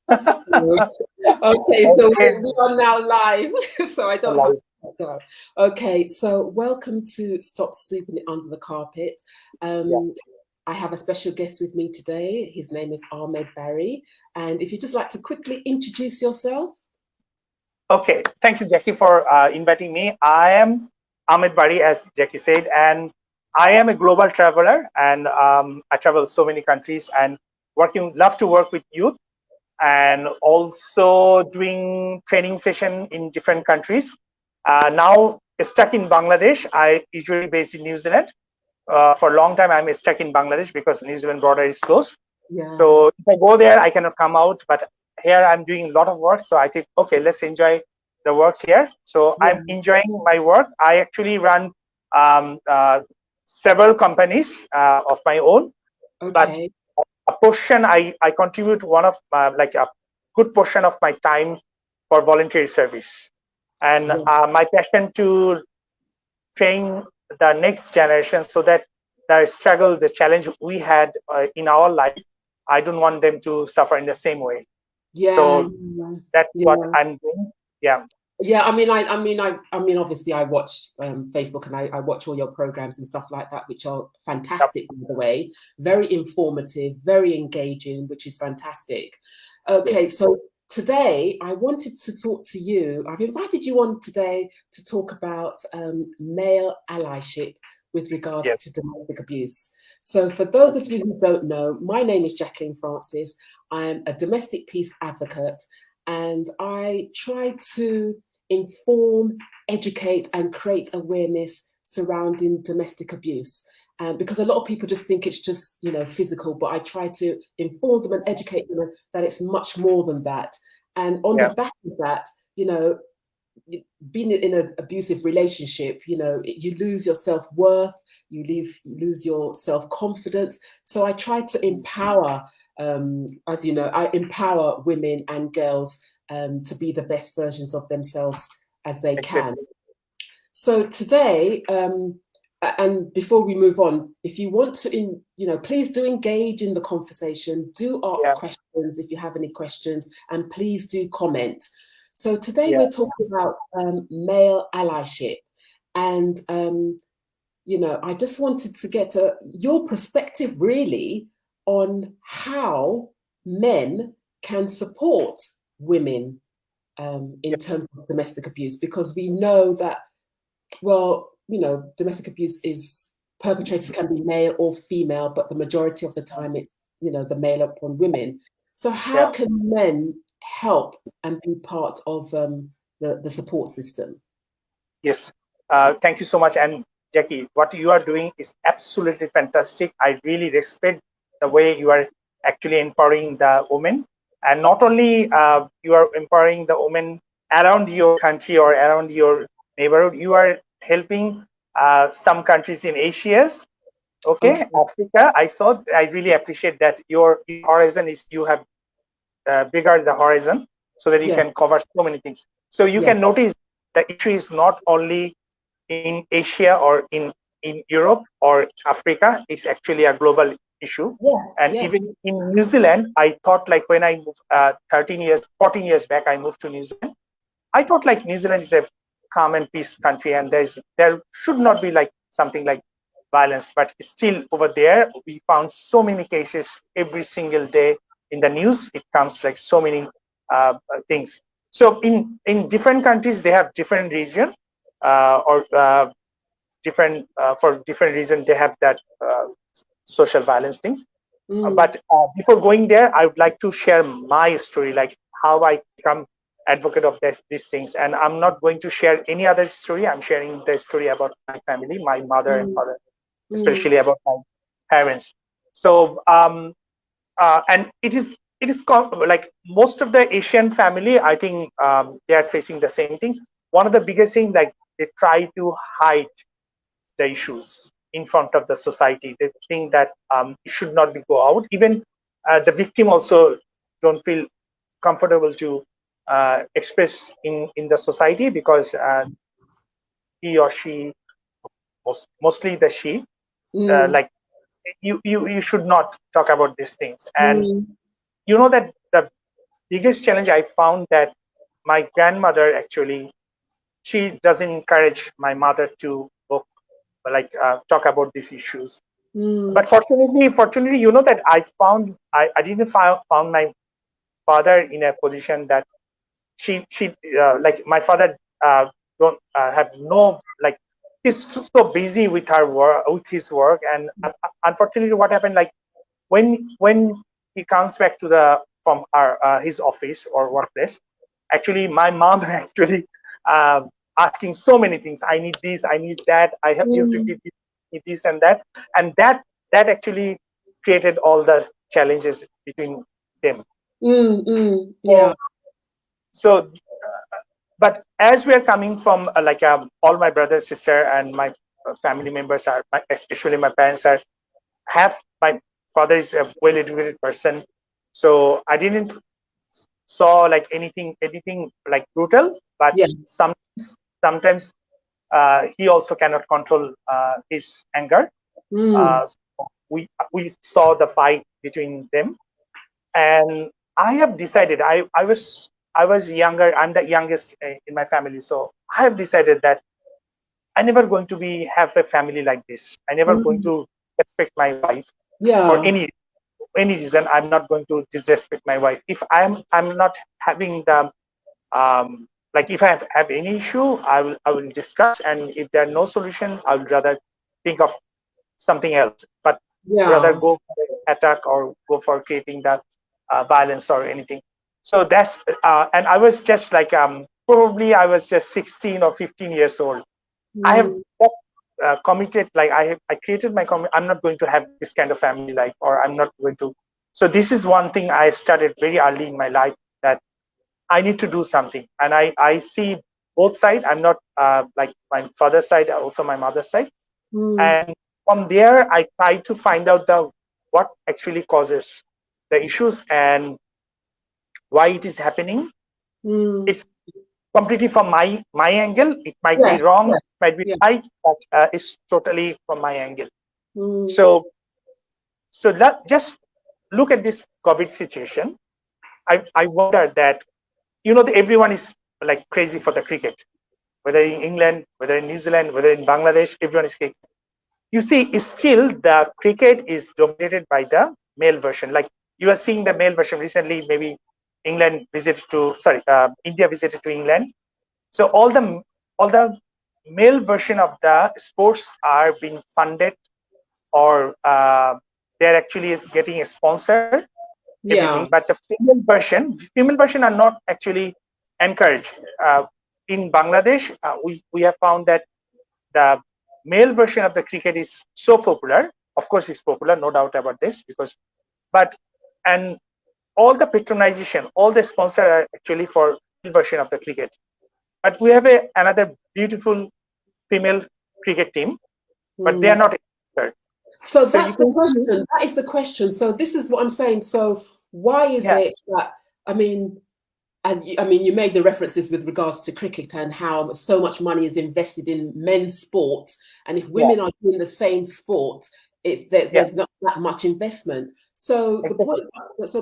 Okay, so Okay. we are now live, so I don't have Like, to. Okay, so welcome to Stop Sweeping It Under the Carpet. yeah. I have a special guest with me today. His name is Ahmed Barry. And if you'd just like to quickly introduce yourself. Okay. Thank you, Jackie, for inviting me. I am Ahmed Bari, as Jackie said, and I am a global traveler, and I travel so many countries and love to work with youth, and also doing training session in different countries. Now stuck in Bangladesh. I usually based in New Zealand. For a long time, I'm stuck in Bangladesh because New Zealand border is closed. Yeah. So if I go there, I cannot come out. But here I'm doing a lot of work. So I think, okay, let's enjoy the work here. So Yeah. I'm enjoying my work. I actually run um, uh, several companies of my own, but Okay. a portion I contribute one of like a good portion of my time for voluntary service, and Yeah. my passion to train the next generation so that the struggle, the challenge we had in our life, I don't want them to suffer in the same way. Yeah. So that's what Yeah. I'm doing. Yeah. Yeah, obviously, I watch Facebook and I watch all your programs and stuff like that, which are Yep. fantastic, by the way. Very informative, very engaging, which is fantastic. Yes. Okay, so today I wanted to talk to you. I've invited you on today to talk about male allyship with regards Yes. to domestic abuse. So, for those of you who don't know, my name is Jacqueline Francis. I am a domestic peace advocate, and I try to inform, educate, and create awareness surrounding domestic abuse. Because a lot of people just think it's just, physical, but I try to inform them and educate them that it's much more than that. And on the Yeah. back of that, being in an abusive relationship, you lose your self-worth, you lose your self-confidence. So I try to empower, as you know, I empower women and girls to be the best versions of themselves as they can. Exactly. So today, and before we move on, if you want to, please do engage in the conversation. Do ask Yeah. questions if you have any questions, and please do comment. So today Yeah. we're talking about male allyship, and I just wanted to get your perspective really on how men can support women in terms of domestic abuse, because we know that, well, domestic abuse is perpetrators can be male or female, but the majority of the time it's, the male upon women. So how Yeah. can men help and be part of the support system? Yes. Thank you so much. And Jackie, what you are doing is absolutely fantastic. I really respect the way you are actually empowering the women. And not only you are empowering the women around your country or around your neighborhood, you are helping some countries in Asia. Okay. Okay, Africa. I really appreciate that your horizon is you have bigger the horizon so that you Yeah. can cover so many things. So you Yeah. can notice the issue is not only in Asia or in Europe or Africa. It's actually a global issue. Yes. And Yeah. even in New Zealand, I thought like when I moved 13 years, 14 years back, I moved to New Zealand. I thought like New Zealand is a calm and peace country, and there should not be like something like violence. But still over there, we found so many cases every single day in the news. It comes like so many things. So in different countries, they have different region or different for different reason they have that social violence things. Mm. But before going there, I would like to share my story, like how I become advocate of these things. And I'm not going to share any other story. I'm sharing the story about my family, my mother and Mm. father, Mm. especially about my parents. So and it is like most of the Asian family, I think they are facing the same thing. One of the biggest things, like they try to hide the issues in front of the society. They think that it should not be go out. Even the victim also don't feel comfortable to express in the society because he or she, mostly the she, Mm. like you should not talk about these things. And Mm. you know that the biggest challenge I found that my grandmother actually, she doesn't encourage my mother to go, like talk about these issues. But fortunately, you know that I didn't found my father in a position that she like my father don't have no, like, he's so busy with her work, with his work, and unfortunately what happened, like, when he comes back to the from our his office or workplace, actually my mom actually uh, asking so many things. I need this, I need that, I have you to give me this and that, and that actually created all the challenges between them. Yeah. So but as we are coming from like all my brother, sister, and my family members are, especially my parents are, have, my father is a well-educated person, so I didn't saw like anything like brutal, but Yeah. sometimes he also cannot control his anger. So we saw the fight between them, and I have decided, I was younger, I'm the youngest in my family, so I have decided that I never going to be have a family like this. I never going to respect my wife for Yeah. any reason. I'm not going to disrespect my wife. If I'm not having the like, if I have any issue, I will discuss, and if there are no solution, I would rather think of something else, but rather Yeah. go for an attack or go for creating the violence or anything. So that's and I was just like probably I was just 16 or 15 years old. I have committed, like I created my I'm not going to have this kind of family life, or I'm not going to. So this is one thing I started very early in my life, that I need to do something, and I see both sides. I'm not like my father's side, also my mother's side, and from there I try to find out the what actually causes the issues and why it is happening. It's completely from my angle. It might be Yeah. wrong, Yeah. it might be Yeah. right, but it's totally from my angle. Mm. So just look at this COVID situation. I wonder that, you know, everyone is like crazy for the cricket, whether in England, whether in New Zealand, whether in Bangladesh, everyone is cricket. You see, still the cricket is dominated by the male version. Like, you are seeing the male version recently. Maybe India visited to England. So all the male version of the sports are being funded, or they're actually is getting a sponsor, everything. Yeah. But the female version are not actually encouraged. In Bangladesh, we have found that the male version of the cricket is so popular. Of course, it's popular, no doubt about this, but and all the patronization, all the sponsor are actually for male version of the cricket. But we have another beautiful female cricket team, but they are not sponsored. So So you that's the can see, question. That is the question. So this is what I'm saying. So why is yeah, it that, I mean, you made the references with regards to cricket and how so much money is invested in men's sport, and if yeah, women are doing the same sport, it's that yeah, there's not that much investment. So exactly.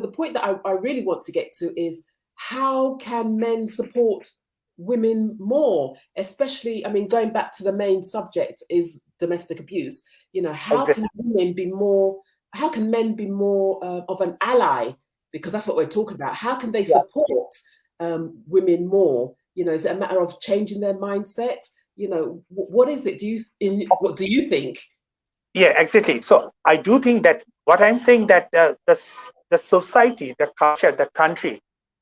the point that I really want to get to is, how can men support women more, especially, I mean, going back to the main subject is domestic abuse. How Exactly. can women be more, how can men be more of an ally, because that's what we're talking about. How can they Yeah. support women more? Is it a matter of changing their mindset? What is it? What do you think? Yeah, exactly. So I do think that what I'm saying, that the society, the culture, the country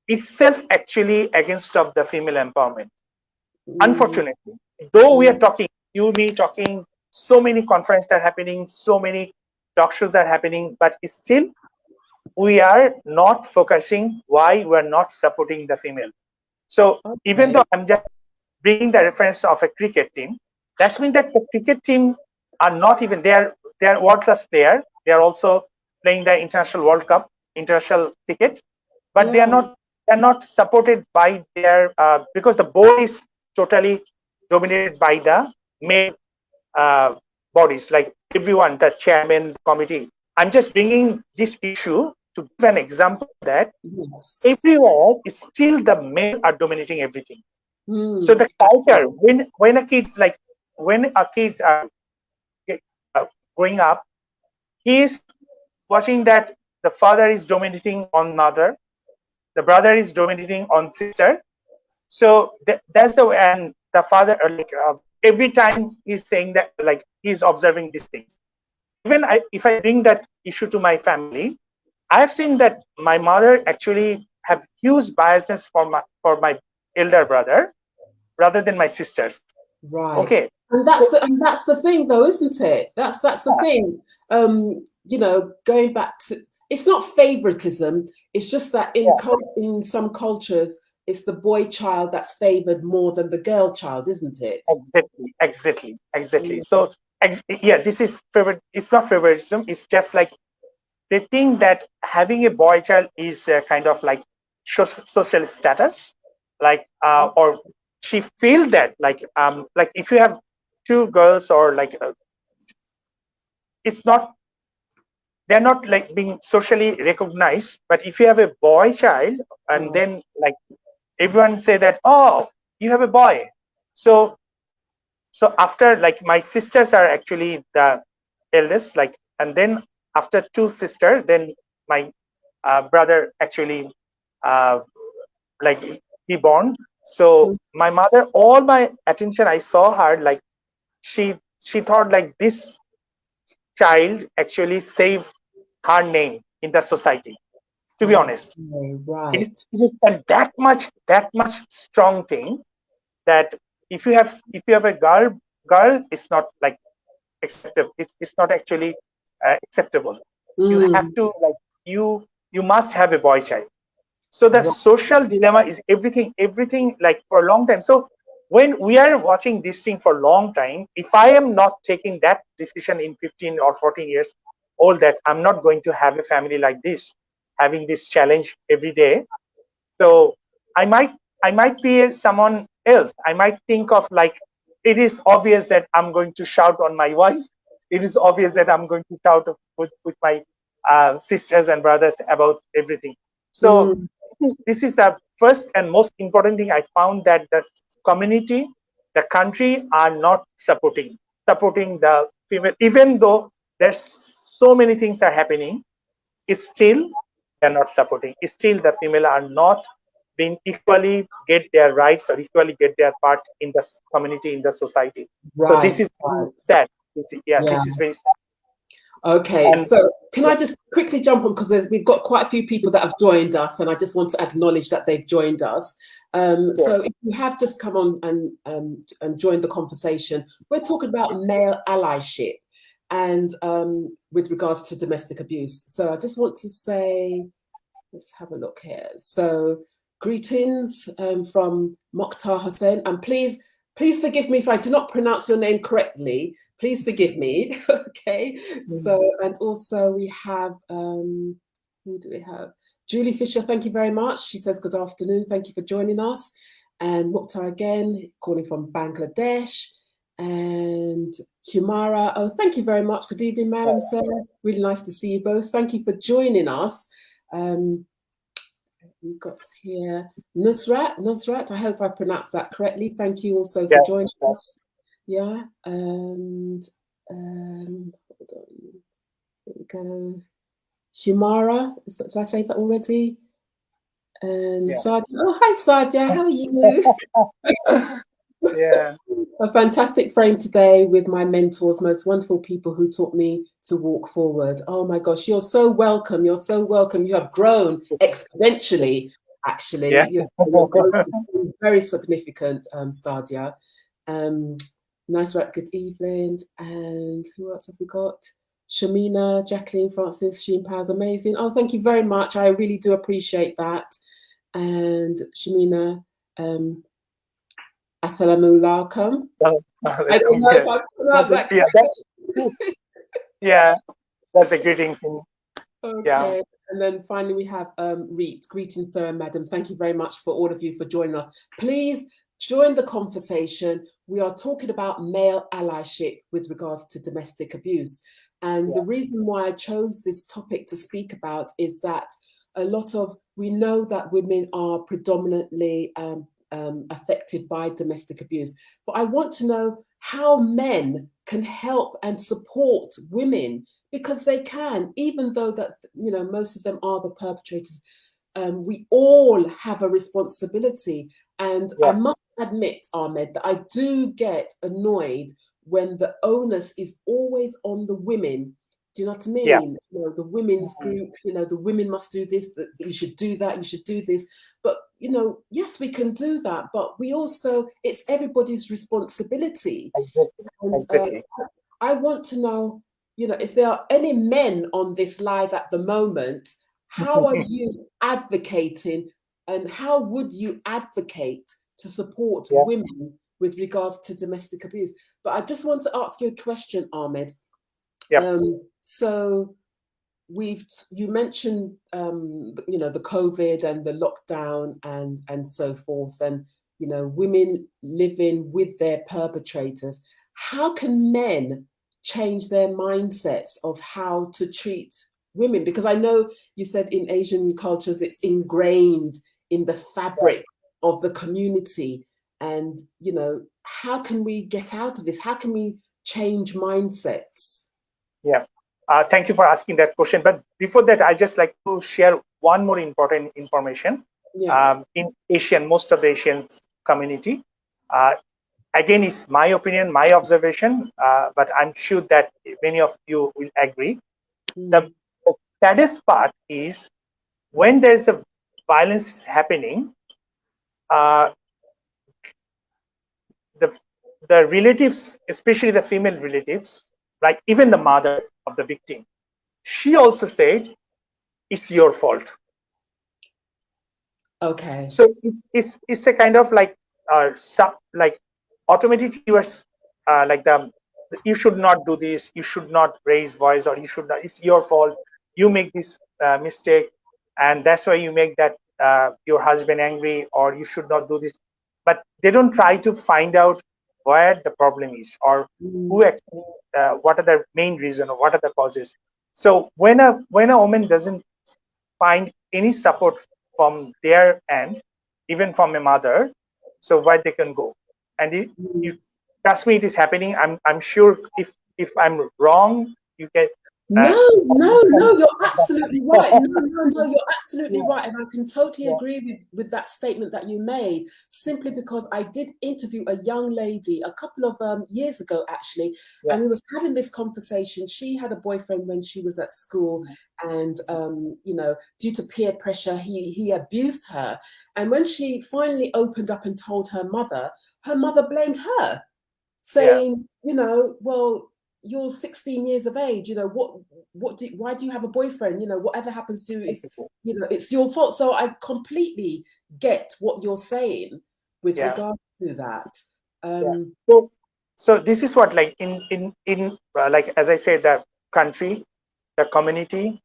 itself actually against of the female empowerment. Mm, Unfortunately, though we are mm, talking, you, me talking, so many conferences are happening, so many talk shows are happening, but still we are not focusing why we're not supporting the female. So even though okay. I'm just bringing the reference of a cricket team, that means that the cricket team are not even, they are world class player. They are also playing the international World Cup, international cricket, but Yeah. they're not supported by their because the board is totally dominated by the male bodies, like everyone, the chairman, the committee. I'm just bringing this issue to give an example that Yes. everywhere is still the male are dominating everything. So the culture, when a kids are growing up, he is watching that the father is dominating on mother, the brother is dominating on sister. So that's the way, and the father every time he's saying that, like, he's observing these things. Even if I bring that issue to my family, I've seen that my mother actually have huge biasness for my elder brother rather than my sisters. Right. Okay. And that's the thing, though, isn't it? That's the thing. You know, going back to, it's not favoritism. It's just that in some cultures, it's the boy child that's favored more than the girl child, isn't it? Exactly. So this is favorite. It's not favoritism. It's just like they think that having a boy child is kind of like social status, like or she feel that like if you have two girls, or like it's not, they're not like being socially recognized. But if you have a boy child, and then like everyone say that, oh, you have a boy. So after, like, my sisters are actually the eldest, like, and then after two sisters, then my brother actually like he born. So my mother, all my attention, I saw her like she thought like this child actually saved her name in the society. To be honest, right. it is that much strong thing that if you have a girl, it's not like acceptable. It's not actually acceptable. You have to, like, you must have a boy child. So the social dilemma is everything like for a long time. So when we are watching this thing for a long time, if I am not taking that decision in 15 or 14 years old, that I'm not going to have a family like this, having this challenge every day, so I might be someone else. I might think of, like, it is obvious that I'm going to shout on my wife. It is obvious that I'm going to shout with my sisters and brothers about everything. So this is the first and most important thing I found, that the community, the country are not supporting the female, even though there's so many things are happening. It's still they're not supporting. It's still the female are not being equally get their rights or equally get their part in the community, in the society. So this is sad. This is very sad. Okay, so can I just quickly jump on, because we've got quite a few people that have joined us, and I just want to acknowledge that they've joined us. So if you have just come on and joined the conversation, we're talking about male allyship and with regards to domestic abuse. So I just want to say, let's have a look here. So greetings from Mokhtar Hussain, and please forgive me if I do not pronounce your name correctly. Please forgive me. Okay. So, and also we have, who do we have? Julie Fisher, thank you very much. She says, good afternoon. Thank you for joining us. And Mukhtar again, calling from Bangladesh. And Humara, oh, thank you very much. Good evening, Madam Sarah. Really nice to see you both. Thank you for joining us. We got here Nusrat. I hope I pronounced that correctly. Thank you also for joining us. Yeah, and hold on. Here we go. Humara, did I say that already? And Sadia. Oh, hi Sadia, how are you? Yeah. A fantastic frame today with my mentors, most wonderful people who taught me to walk forward. Oh my gosh, you're so welcome. You're so welcome. You have grown exponentially, actually. You're very significant, Sadia. Nice work, good evening. And who else have we got? Shamina, Jacqueline Francis, SheEmpowers, amazing. Oh, thank you very much. I really do appreciate that. And Shamina, Assalamu alaikum. I don't know if I pronounced that correctly. Yeah, that's the greetings. Okay. And then finally we have Reet. Greetings, sir and madam. Thank you very much for all of you for joining us. Please join the conversation. We are talking about male allyship with regards to domestic abuse. And the reason why I chose this topic to speak about is that we know that women are predominantly affected by domestic abuse. But I want to know how men can help and support women, because they can, even though that, most of them are the perpetrators. We all have a responsibility. And I must admit, Ahmed, that I do get annoyed when the onus is always on the women. Do you know what I mean? The women's group, the women must do this, that you should do that, you should do this. But, yes, we can do that, but we also, it's everybody's responsibility. And I want to know, if there are any men on this live at the moment, how are you advocating, and how would you advocate to support women with regards to domestic abuse? But I just want to ask you a question, Ahmed. So you mentioned the COVID and the lockdown and so forth, and women living with their perpetrators. How can men change their mindsets of how to treat women? Because I know you said in Asian cultures it's ingrained in the fabric of the community, and how can we get out of this? How can we change mindsets? Thank you for asking that question. But before that, I just like to share one more important information. In most of the Asian community, again, it's my opinion, my observation, but I'm sure that many of you will agree. The saddest part is when there's a violence happening, the relatives, especially the female relatives, like even the mother of the victim, she also said, it's your fault. Okay. So it's a kind of like automatically you are you should not do this, you should not raise voice, or you should not, it's your fault, you make this mistake, and that's why you make that your husband angry, or you should not do this. But they don't try to find out where the problem is, or who actually what are the main reason, or what are the causes. So when a woman doesn't find any support from their end, even from a mother, so where they can go. And if trust me, it is happening. I'm sure if I'm wrong, you can. No, you're absolutely right. No, you're absolutely right. And I can totally agree with that statement that you made, simply because I did interview a young lady a couple of years ago, actually, and we was having this conversation. She had a boyfriend when she was at school, and, due to peer pressure, he abused her. And when she finally opened up and told her mother blamed her, saying, well, you're 16 years of age, why do you have a boyfriend? Whatever happens to you is, it's your fault. So I completely get what you're saying with regard to that. So this is what, like in like, as I said, the country, the community,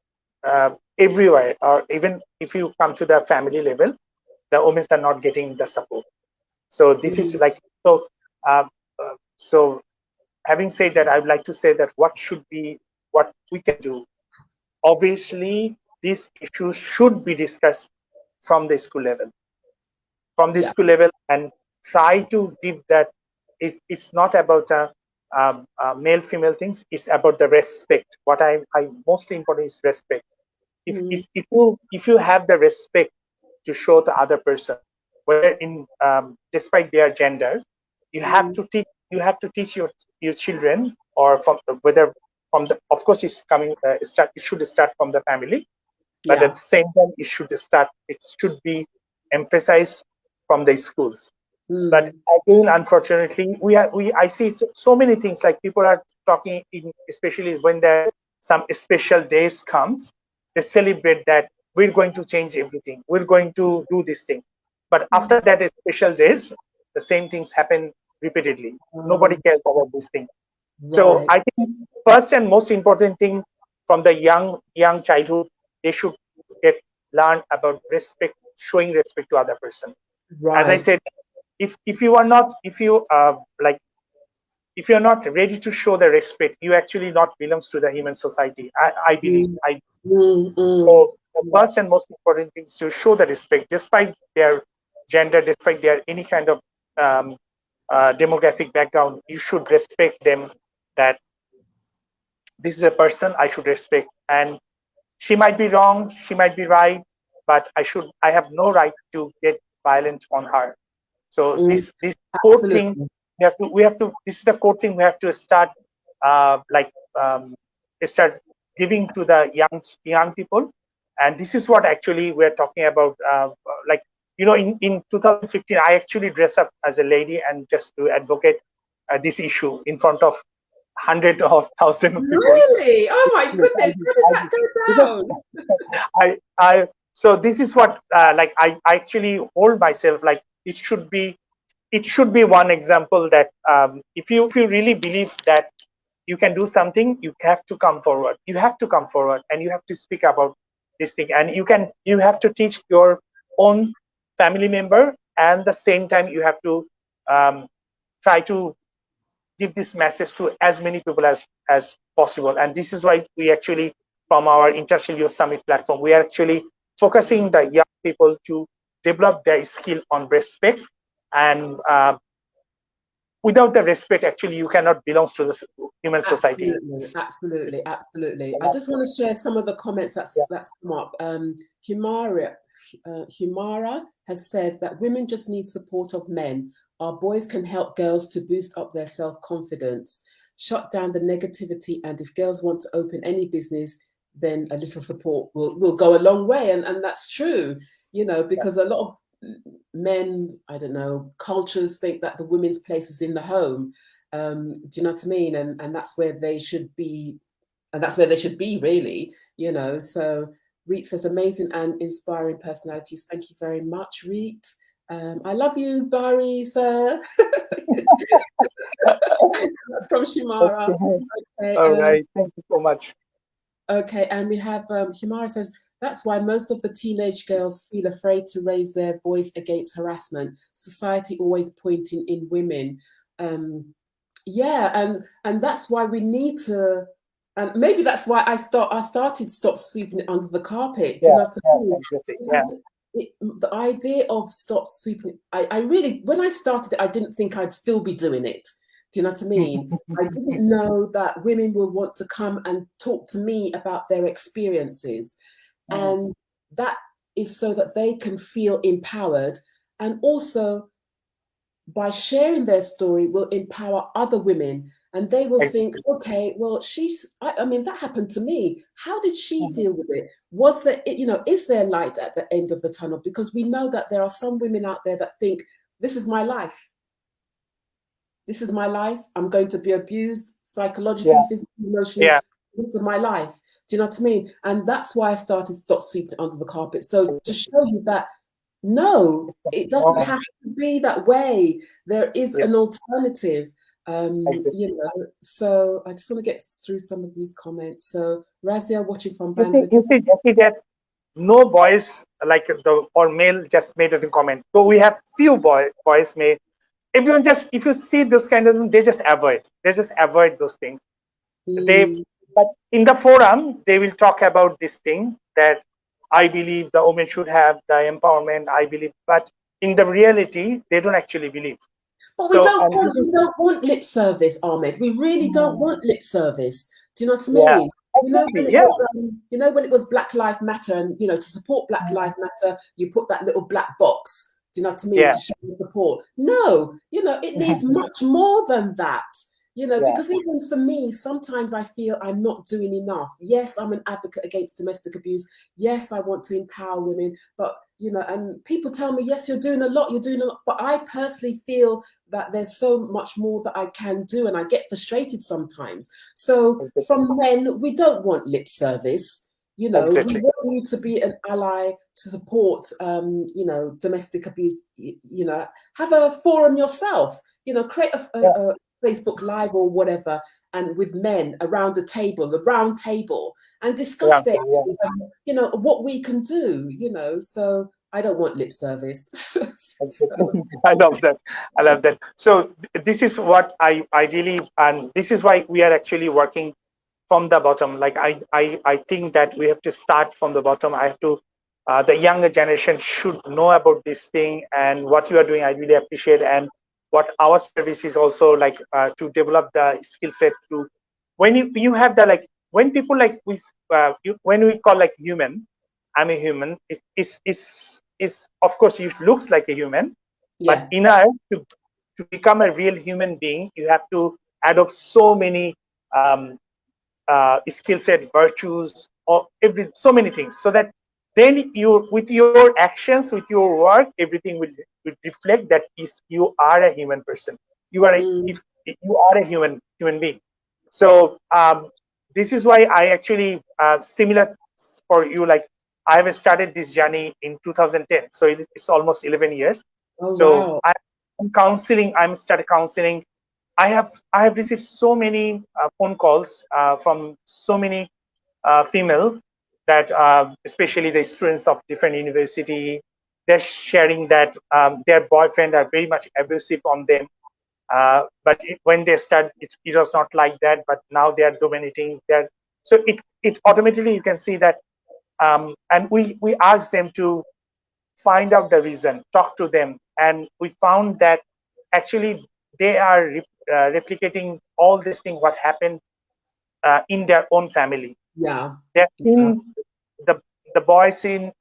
everywhere, or even if you come to the family level, the women are not getting the support. So this is like, so having said that, I would like to say that what we can do. Obviously, these issues should be discussed from the school level. And try to give that. It's not about male female things. It's about the respect. What I mostly important is respect. If you have the respect to show the other person, whether in despite their gender, you have to teach your children, or of course it's coming it should start from the family, but at the same time it should be emphasized from the schools. But again, unfortunately, I see so many things, like people are talking, especially when there some special days comes, they celebrate that we're going to change everything, we're going to do these things. But after that special days, the same things happen repeatedly. Nobody cares about these things. So I think first and most important thing, from the young childhood, they should learn about respect, showing respect to other person. As I said, if you if you're not ready to show the respect, you actually not belongs to the human society. I believe. So the first and most important thing is to show the respect, despite their gender, despite their any kind of demographic background. You should respect them. That this is a person I should respect, and she might be wrong, she might be right, but I have no right to get violent on her. So this core thing we have to this is the core thing we have to start start giving to the young people. And this is what actually we're talking about. Like, in 2015, I actually dress up as a lady and just to advocate this issue in front of hundreds of thousands of people. Really? Oh my goodness! How did that go down? So this is what I actually hold myself like it should be one example that if you really believe that you can do something, you have to come forward. You have to come forward and you have to speak about this thing. And you have to teach your own family member, and the same time you have to try to give this message to as many people as possible. And this is why we actually, from our International Youth Summit platform, we are actually focusing the young people to develop their skill on respect. And without the respect, actually, you cannot belong to the human society. Absolutely. I just want to share some of the comments that's come up. Humara has said that women just need support of men. Our boys can help girls to boost up their self-confidence, shut down the negativity, and if girls want to open any business, then a little support will go a long way. And that's true, because a lot of men, I don't know, cultures think that the women's place is in the home. Do you know what I mean? And that's where they should be, really, So Reet says, amazing and inspiring personalities. Thank you very much, Reet. I love you, Barry, sir. That's from Shumara. Okay. All right. Thank you so much. Okay, and we have Humara says, that's why most of the teenage girls feel afraid to raise their voice against harassment. Society always pointing in women. Yeah, and that's why we need to, and maybe that's why I started Stop Sweeping It Under the Carpet. The idea of Stop Sweeping, I really, when I started it, I didn't think I'd still be doing it. Do you know what I mean? I didn't know that women will want to come and talk to me about their experiences. And that is so that they can feel empowered, and also by sharing their story will empower other women, and they will think, okay, well, I mean, that happened to me. How did she deal with it? Was there, is there light at the end of the tunnel? Because we know that there are some women out there that think, this is my life. This is my life. I'm going to be abused psychologically, physically, emotionally. This is my life. Do you know what I mean? And that's why I started Stop Sweeping It Under the Carpet. So to show you that, no, it doesn't have to be that way. There is an alternative. So I just want to get through some of these comments. So Razia, watching from Bangladesh. You see that no boys or male just made a comment. So we have few boys made. Everyone just, if you see those kind of things, they just avoid those things. But in the forum, they will talk about this thing that I believe the women should have the empowerment, I believe, but in the reality, they don't actually believe. But we don't want lip service, Ahmed. We really don't want lip service. Do you know what I mean? When it was Black Lives Matter, and to support Black Lives Matter, you put that little black box. Do you know what I mean? To show the support. No, it needs much more than that. Because even for me, sometimes I feel I'm not doing enough. Yes, I'm an advocate against domestic abuse. Yes, I want to empower women. But, and people tell me, yes, you're doing a lot. But I personally feel that there's so much more that I can do. And I get frustrated sometimes. So from men, we don't want lip service. We want you to be an ally to support, domestic abuse. Have a forum yourself. Create a Facebook Live or whatever, and with men around the round table, and discuss their issues and what we can do. So I don't want lip service. I love that. I love that. So this is what I really, and this is why we are actually working from the bottom. Like I think that we have to start from the bottom. I have to, the younger generation should know about this thing, and what you are doing, I really appreciate. And what our service is also like, to develop the skill set to, when you have the, like, when people like we, when we call like human, I'm a human, is of course it looks like a human, but Yeah. in order to become a real human being, you have to adopt so many skill set, virtues, or so many things, so that then you, with your actions, with your work, everything will reflect that is you are a human person. You are if you are a human being. So this is why I actually, similar for you, like I have started this journey in 2010, so it's almost 11 years. Oh, So wow. I'm counseling. I'm started counseling. I have received so many phone calls from so many female, that especially the students of different university, they're sharing that their boyfriend are very much abusive on them. But when they start, it was not like that. But now they are dominating. So it automatically, you can see that, and we ask them to find out the reason, talk to them, and we found that actually they are replicating all this thing what happened in their own family. Yeah. They've seen the boys in,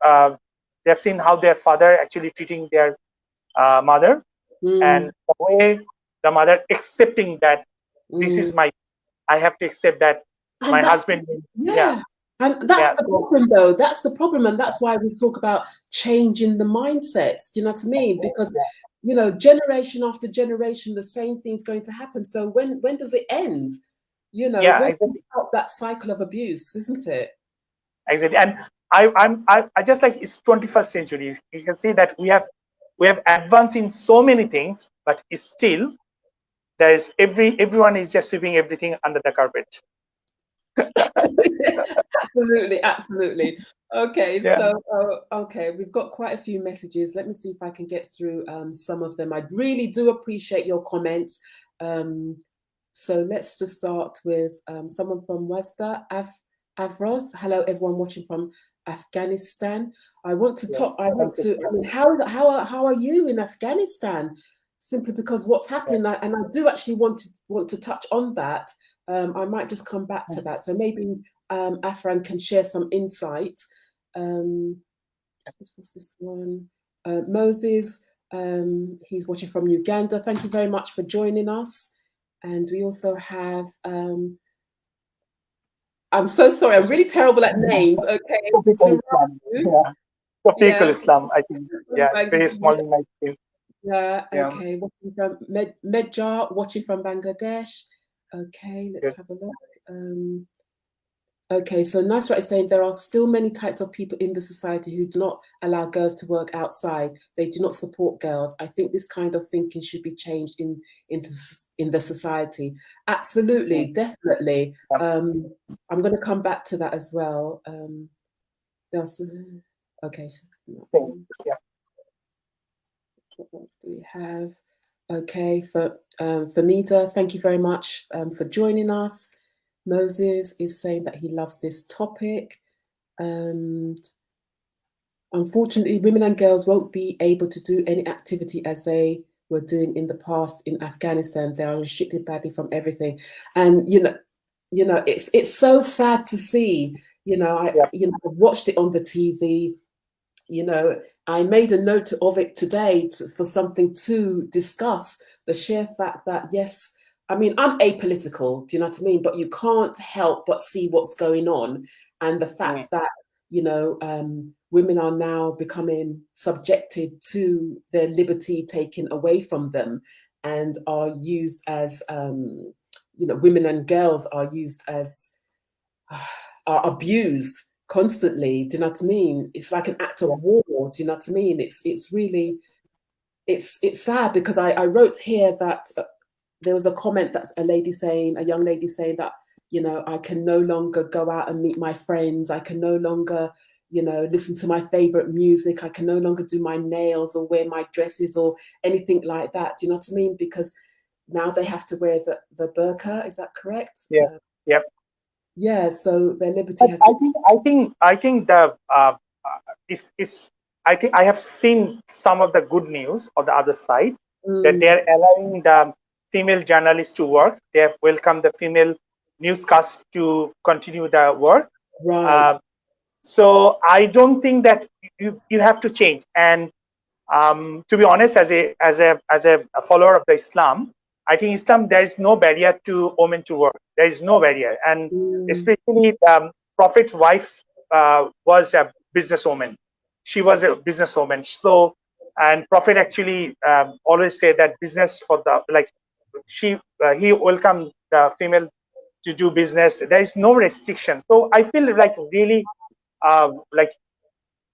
they've seen how their father actually treating their mother, and the way the mother accepting that this is my, I have to accept that And my that's, husband. yeah. And that's the problem, though. That's the problem, and that's why we talk about changing the mindsets. Do you know what I mean? Because you know, generation after generation, the same thing's going to happen. So when does it end? You know, Yeah, when do exactly. we stop that cycle of abuse, isn't it? Exactly. And I just like, it's 21st century. You can see that we have advanced in so many things, but it's still there is everyone is just sweeping everything under the carpet. Absolutely, absolutely. Okay, Yeah. so okay, we've got quite a few messages. Let me see if I can get through some of them. I really do appreciate your comments. So let's just start with someone from Westa Avros. Hello, everyone watching from Afghanistan. I want to talk. I want to. I mean, how are you in Afghanistan? Simply because what's happening, and I do actually want to touch on that. I might just come back to that. So maybe Afran can share some insight. What's this one? Moses, he's watching from Uganda. Thank you very much for joining us. And we also have, I'm so sorry, I'm really terrible at names. Okay. Tawfiqul Islam, I think. Yeah, it's very small in my case. Yeah, okay. Watching from Medjar, watching from Bangladesh. Okay, let's have a look. Okay, so Nasra is saying there are still many types of people in the society who do not allow girls to work outside. They do not support girls. I think this kind of thinking should be changed in the society. Absolutely, definitely. I'm going to come back to that as well. Okay. What else do we have? Okay, for Famida, thank you very much for joining us. Moses is saying that he loves this topic. And unfortunately, women and girls won't be able to do any activity as they were doing in the past in Afghanistan. They are restricted badly from everything. And you know, it's so sad to see. I've watched it on the TV. I made a note of it today for something to discuss. The sheer fact that, yes, I mean, I'm apolitical, do you know what I mean? But you can't help but see what's going on. And the fact that, women are now becoming subjected to their liberty taken away from them and are used as, women and girls are used as, are abused constantly. Do you know what I mean? It's like an act of war. Do you know what I mean? It's really, it's sad because I wrote here that there was a comment that's a young lady saying that, I can no longer go out and meet my friends. I can no longer, you know, listen to my favorite music. I can no longer do my nails or wear my dresses or anything like that. Do you know what I mean? Because now they have to wear the burqa. Is that correct? Yeah. Yep. Yeah. So their liberty But has. I think the is I think I have seen some of the good news on the other side, that they are allowing the female journalists to work. They have welcomed the female newscast to continue the work. Right. So I don't think that you have to change. And to be honest, as a follower of the Islam, I think Islam, there is no barrier to women to work. There is no barrier, and especially Prophet's wife was a businesswoman. She was a businesswoman. So, and Prophet actually always said that business for the like he welcomed the female to do business. There is no restriction. So I feel like really like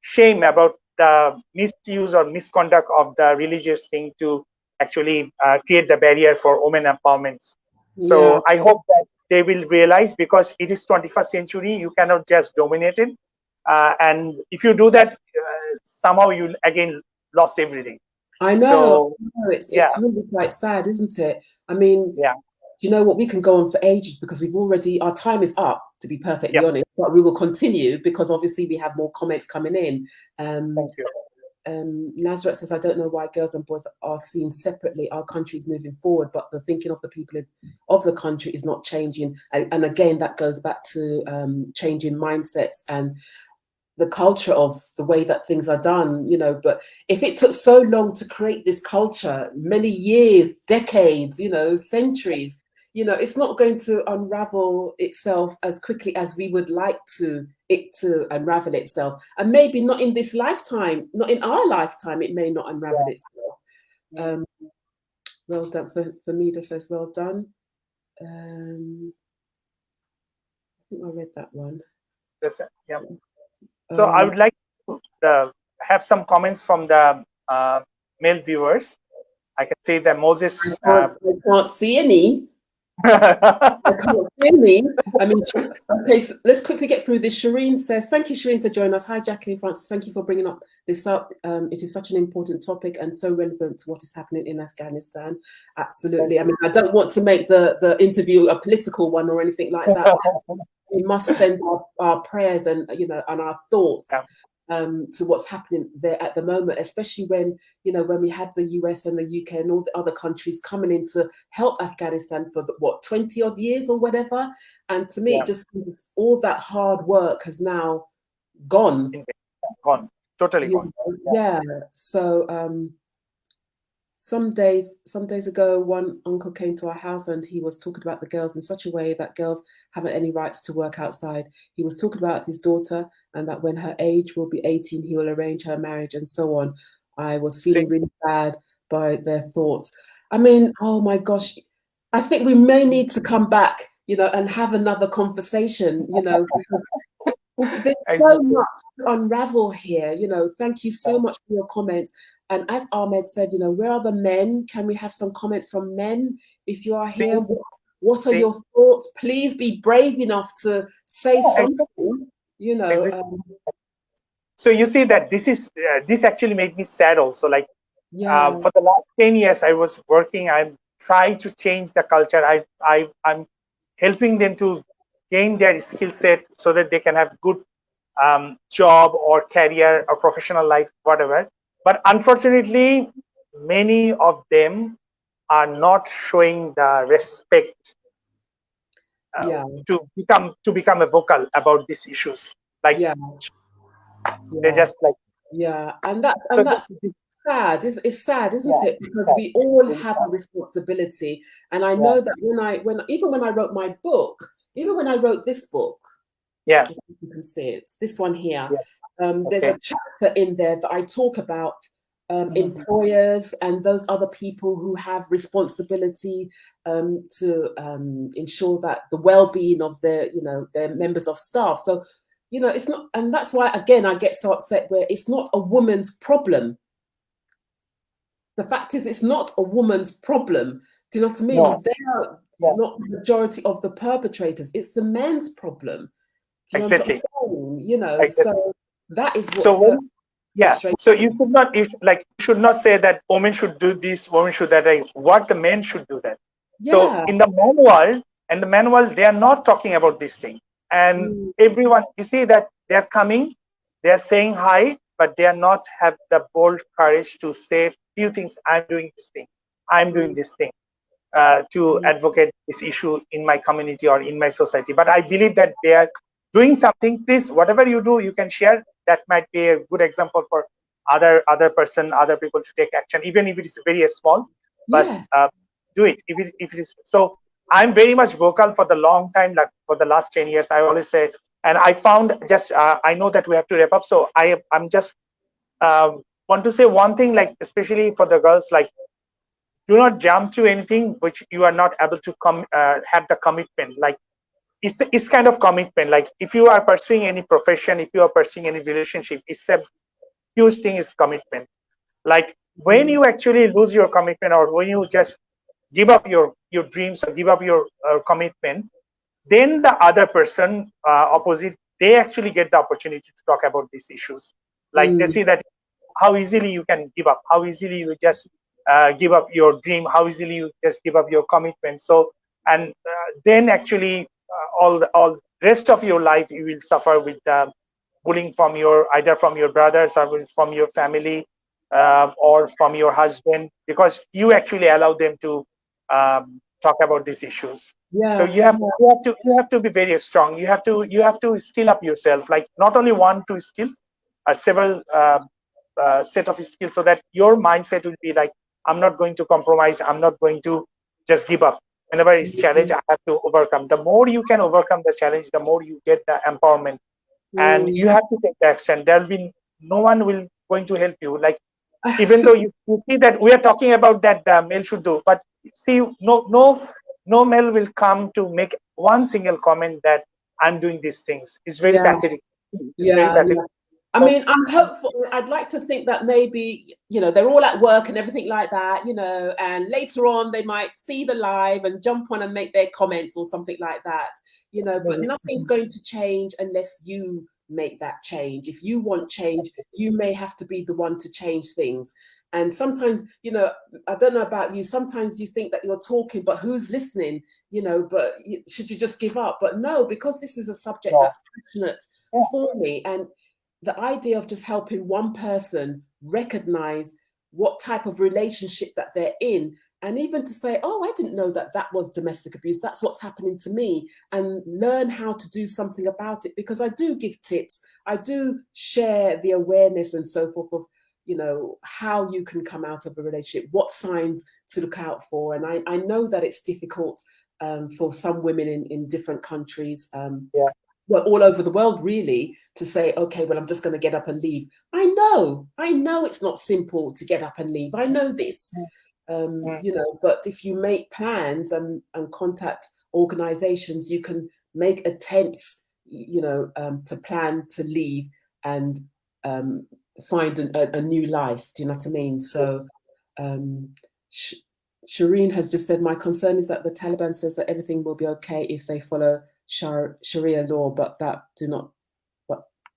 shame about the misuse or misconduct of the religious thing to actually create the barrier for women empowerment. So Yeah. I hope that they will realize, because it is 21st century, you cannot just dominate it. And if you do that, somehow you again lost everything. I know. So It's really quite sad, isn't it? I mean, yeah, you know what, we can go on for ages because we've already, our time is up, to be perfectly yeah. honest, but we will continue because obviously we have more comments coming in. Thank you. Nazareth says, I don't know why girls and boys are seen separately. Our country is moving forward, but the thinking of the people of the country is not changing. And again, that goes back to changing mindsets and the culture of the way that things are done, you know. But if it took so long to create this culture, many years, decades, you know, centuries, you know, it's not going to unravel itself as quickly as we would like it to unravel itself. And maybe not in this lifetime, not in our lifetime, it may not unravel itself. Well done. For Mida says, well done. I think I read that one. Yeah. So I would like to have some comments from the male viewers. I can say that Moses. I can't see any. I can't see any. I mean, okay, so let's quickly get through this. Shireen says, thank you, Shireen, for joining us. Hi, Jacqueline Francis. Thank you for bringing this up. It is such an important topic and so relevant to what is happening in Afghanistan. Absolutely. I mean, I don't want to make the interview a political one or anything like that. We must send our prayers and, you know, and our thoughts to what's happening there at the moment, especially when, you know, when we had the US and the UK and all the other countries coming in to help Afghanistan for 20 odd years or whatever. And to me, it just means all that hard work has now gone. Totally gone. Yeah. So some days ago, one uncle came to our house and he was talking about the girls in such a way that girls haven't any rights to work outside. He was talking about his daughter and that when her age will be 18, he will arrange her marriage and so on. I was feeling really bad by their thoughts. I mean, oh my gosh, I think we may need to come back, you know, and have another conversation, you know, because there's so much to unravel here, you know. Thank you so much for your comments. And as Ahmed said, you know, where are the men? Can we have some comments from men? If you are here, what are your thoughts? Please be brave enough to say something, you know. So you see that this actually made me sad also. Like for the last 10 years, I was working. I'm trying to change the culture. I'm helping them to gain their skill set so that they can have good job or career or professional life, whatever. But unfortunately, many of them are not showing the respect to become a vocal about these issues. Like they're just like and that's sad. It's sad, isn't it? Because we all have a responsibility. And I know that even when I wrote my book, even when I wrote this book, you can see it, this one here. There's a chapter in there that I talk about employers and those other people who have responsibility to ensure that the well-being of their members of staff. So, you know, it's not, and that's why again I get so upset where it's not a woman's problem. The fact is, it's not a woman's problem. Do you know what I mean? No. They are not the majority of the perpetrators. It's the men's problem. Exactly. You know, so That is what's So so yeah, frustrating. so you should not say that women should do this, women should that. Like, what the men should do that. So Yeah. in the men world, they are not talking about this thing. And Mm, everyone, you see that they are coming, they are saying hi, but they are not have the bold courage to say few things. I'm doing this thing. I'm doing mm, this thing to mm. advocate this issue in my community or in my society. But I believe that they are doing something. Please, whatever you do, you can share. That might be a good example for other people to take action, even if it is very small. But Yes. do it if it is. So I'm very much vocal for the long time, like for the last 10 years. I always say, and I found just I know that we have to wrap up. So I'm just want to say one thing, like especially for the girls, like do not jump to anything which you are not able to have the commitment. Like it's kind of commitment. Like if you are pursuing any profession, if you are pursuing any relationship, it's a huge thing is commitment. Like when Mm, you actually lose your commitment, or when you just give up your dreams or give up your commitment, then the other person opposite, they actually get the opportunity to talk about these issues. Like they mm, see that how easily you can give up, how easily you just give up your dream, how easily you just give up your commitment. So and then actually all rest of your life you will suffer with the bullying from either from your brothers or from your family or from your husband, because you actually allow them to talk about these issues. So yeah. you have to be very strong. You have to skill up yourself, like not only one two skills, several set of skills, so that your mindset will be like, I'm not going to compromise, I'm not going to just give up. Whenever it's challenge, Mm, I have to overcome. The more you can overcome the challenge, the more you get the empowerment, and mm. you have to take the action. There'll be no one will going to help you. Like even though you see that we are talking about that male should do, but see, no male will come to make one single comment that I'm doing these things. It's very Yeah, pathetic. It's very yeah, pathetic. yeah. I So mean, I'm hopeful. I'd like to think that maybe, they're all at work and everything like that, and later on they might see the live and jump on and make their comments or something like that, but nothing's going to change unless you make that change. If you want change, you may have to be the one to change things. And sometimes, I don't know about you, sometimes you think that you're talking, but who's listening, but should you just give up? But no, because this is a subject yeah, that's passionate yeah, for me. And the idea of just helping one person recognize what type of relationship that they're in, and even to say, oh, I didn't know that that was domestic abuse, that's what's happening to me, and learn how to do something about it. Because I do give tips, I do share the awareness and so forth of how you can come out of a relationship, what signs to look out for. And I know that it's difficult for some women in different countries, yeah, well, all over the world, really, to say, okay, well, I'm just going to get up and leave. I know it's not simple to get up and leave. I know this, mm, but if you make plans and contact organizations, you can make attempts, to plan to leave and find a new life. Do you know what I mean? So, um, Shireen has just said, my concern is that the Taliban says that everything will be okay if they follow Sharia law, but that do not.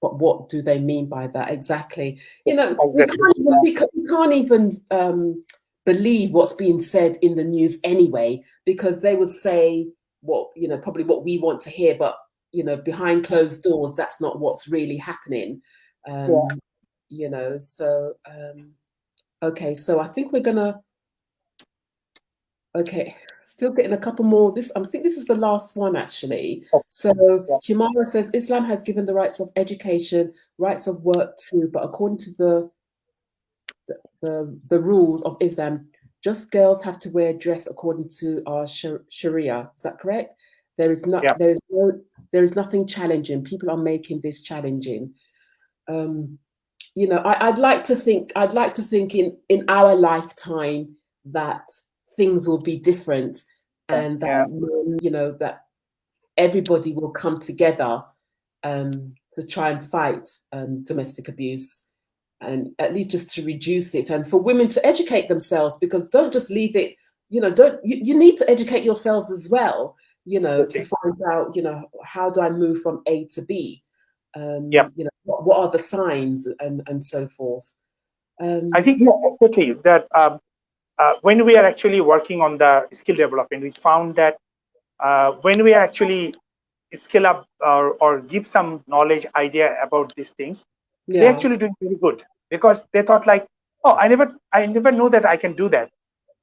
But what do they mean by that exactly? We exactly. can't even we can't even believe what's being said in the news anyway, because they would say what probably what we want to hear, but behind closed doors, that's not what's really happening. Yeah, Um, so okay, so I think we're gonna. Okay, still getting a couple more. I think this is the last one actually. okay, So yeah, Humara says Islam has given the rights of education, rights of work too, but according to the rules of Islam, just girls have to wear a dress according to our Sharia. Is that correct? There is not. yeah, There is nothing challenging. People are making this challenging. Um, I'd like to think. I'd like to think in our lifetime that things will be different, and that yeah, that everybody will come together to try and fight domestic abuse, and at least just to reduce it, and for women to educate themselves, because don't just leave it. Don't you need to educate yourselves as well. To exactly. find out how do I move from A to B. Yeah. You know, what are the signs and so forth. I think, yeah, exactly, that when we are actually working on the skill development, we found that when we are actually skill up or give some knowledge idea about these things, they Yeah. actually doing very good, because they thought like, oh, I never know that I can do that.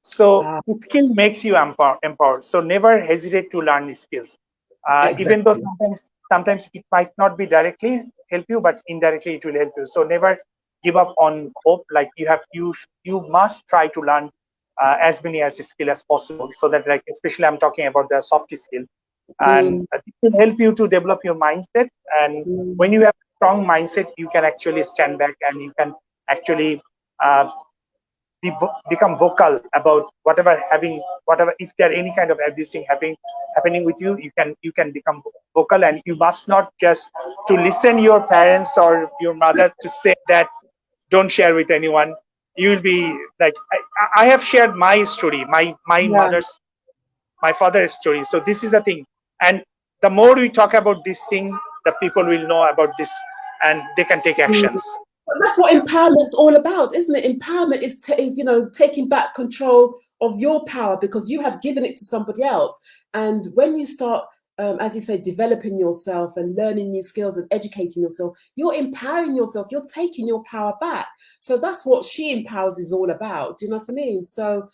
So the skill makes you empowered. So never hesitate to learn the skills, even though Exactly. sometimes it might not be directly help you, but indirectly it will help you. So never give up on hope. Like you must try to learn as many as skill as possible, so that, like, especially I'm talking about the soft skill, and Mm, it will help you to develop your mindset. And when mm, you have strong mindset, you can actually stand back, and you can actually uh, become vocal about whatever, if there any kind of abusing happening with you, you can become vocal. And you must not just to listen your parents or your mother to say that don't share with anyone. You will be like, I have shared my story, my yeah. mother's, my father's story. So this is the thing. And the more we talk about this thing, the people will know about this, and they can take Mm. actions. But that's what empowerment's all about, isn't it? Empowerment is, you know, taking back control of your power because you have given it to somebody else. And when you start, as you say, developing yourself and learning new skills and educating yourself, you're empowering yourself. You're taking your power back. So that's what She Empowers is all about. Do you know what I mean? So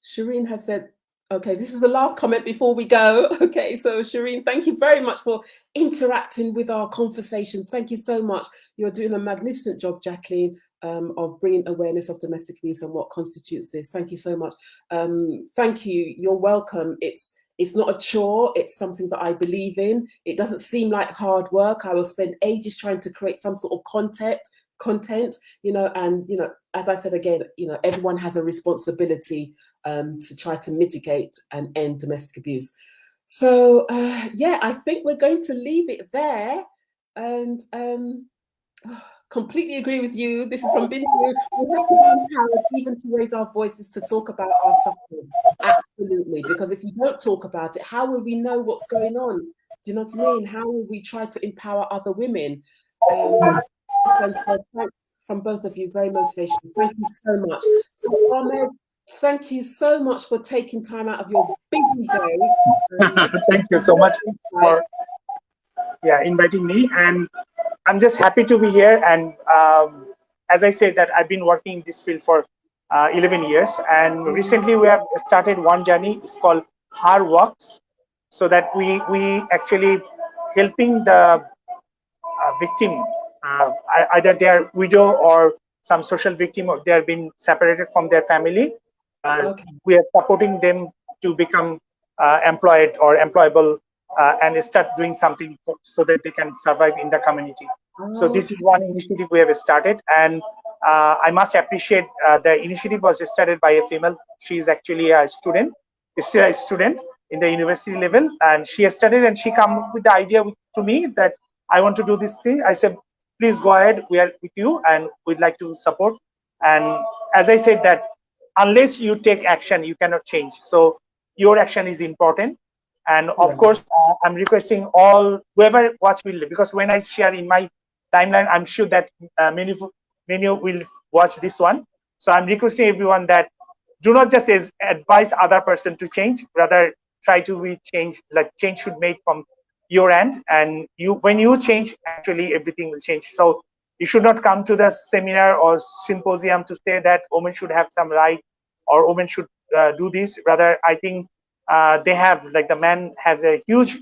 Shireen has said, okay, this is the last comment before we go. Okay, so Shireen, thank you very much for interacting with our conversation. Thank you so much. You're doing a magnificent job, Jacqueline, of bringing awareness of domestic abuse and what constitutes this. Thank you so much. Thank you. You're welcome. It's not a chore. It's something that I believe in. It doesn't seem like hard work. I will spend ages trying to create some sort of content, you know, and, you know, as I said again, you know, everyone has a responsibility to try to mitigate and end domestic abuse. So yeah, I think we're going to leave it there. And completely agree with you. This is from Bintu. We have to be empowered even to raise our voices to talk about our suffering. Absolutely. Because if you don't talk about it, how will we know what's going on? Do you know what I mean? How will we try to empower other women? And so thanks from both of you. Very motivational. Thank you so much. So Ahmed, thank you so much for taking time out of your busy day. Thank you so much for inviting me, and I'm just happy to be here. And as I said, that I've been working in this field for 11 years, and recently we have started one journey. It's called Her Works, so that we actually helping the victim, either they are widow or some social victim, or they have been separated from their family. Okay. We are supporting them to become employed or employable, and start doing something so that they can survive in the community. So this is one initiative we have started, and I must appreciate the initiative was started by a female. She is actually a student, is still a student in the university level, and she has studied, and she come with the idea to me that I want to do this thing. I said, please go ahead. We are with you, and we'd like to support. And as I said, that unless you take action, you cannot change. So your action is important. And of course, I'm requesting all whoever watch will, because when I share in my timeline, I'm sure that many will watch this one. So I'm requesting everyone that do not just advise other person to change, rather try to be change. Like change should make from your end, and when you change, actually everything will change. So you should not come to the seminar or symposium to say that women should have some right, or women should do this. Rather, I think they have, like, the man has a huge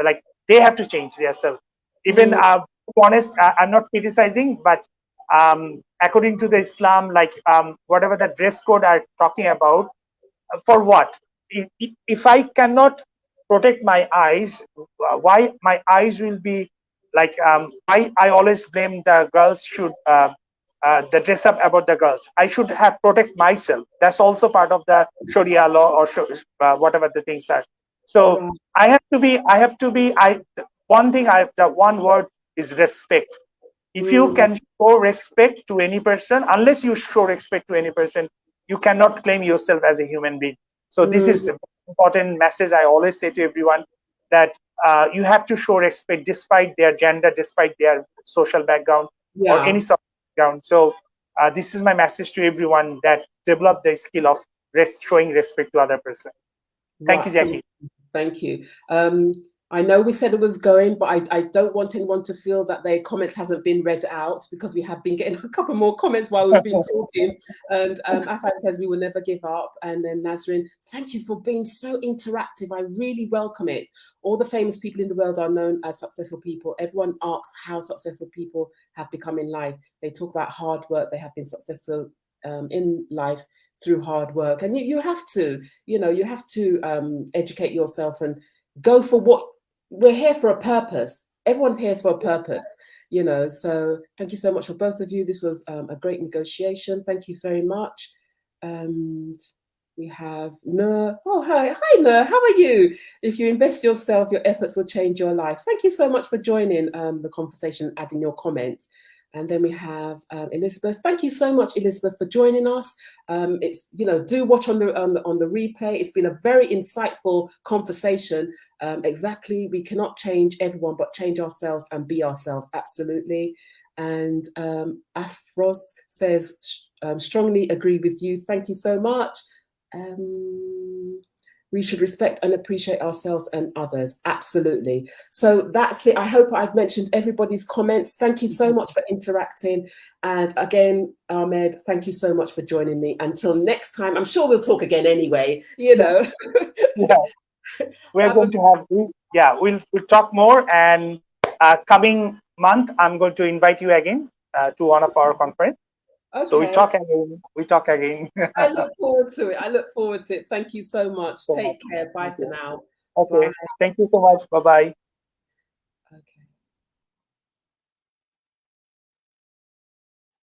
like they have to change themselves. Even to be honest, I'm not criticizing, but according to the Islam, like whatever the dress code are talking about, for what? If I cannot protect my eyes, why my eyes will be like, I always blame the girls should the dress up about the girls. I should have protect myself. That's also part of the Sharia law, or whatever the things are. So I have to be one thing, the one word is respect. If you can show respect to any person, unless you show respect to any person, you cannot claim yourself as a human being. So this is an important message I always say to everyone. that you have to show respect despite their gender, despite their social background, or any sort of background. So this is my message to everyone, that develop the skill of showing respect to other person. Thank you, Jackie. Thank you. I know we said it was going, but I don't want anyone to feel that their comments hasn't been read out, because we have been getting a couple more comments while we've been talking. And Afan says we will never give up. And then Nazrin, thank you for being so interactive. I really welcome it. All the famous people in the world are known as successful people. Everyone asks how successful people have become in life. They talk about hard work. They have been successful in life through hard work. And you have to, you have to educate yourself and go for what we're here for. A purpose. Everyone's here for a purpose, so thank you so much for both of you. This was a great negotiation. Thank you very much. And we have Nur. Oh, hi Nur, how are you? If you invest yourself, your efforts will change your life. Thank you so much for joining the conversation, adding your comment. And then we have Elizabeth. Thank you so much, Elizabeth, for joining us. It's do watch on the replay. It's been a very insightful conversation. Exactly, we cannot change everyone, but change ourselves and be ourselves. Absolutely. And Afros says, strongly agree with you. Thank you so much. We should respect and appreciate ourselves and others. Absolutely. So that's it. I hope I've mentioned everybody's comments. Thank you so much for interacting. And again, Ahmed, thank you so much for joining me. Until next time, I'm sure we'll talk again anyway, Yeah. We're going to have, we'll talk more. And coming month, I'm going to invite you again to one of our conference. Okay. So we talk again. I look forward to it. Thank you so much. Take care. Bye for now. Okay. Bye. Thank you so much. Bye-bye.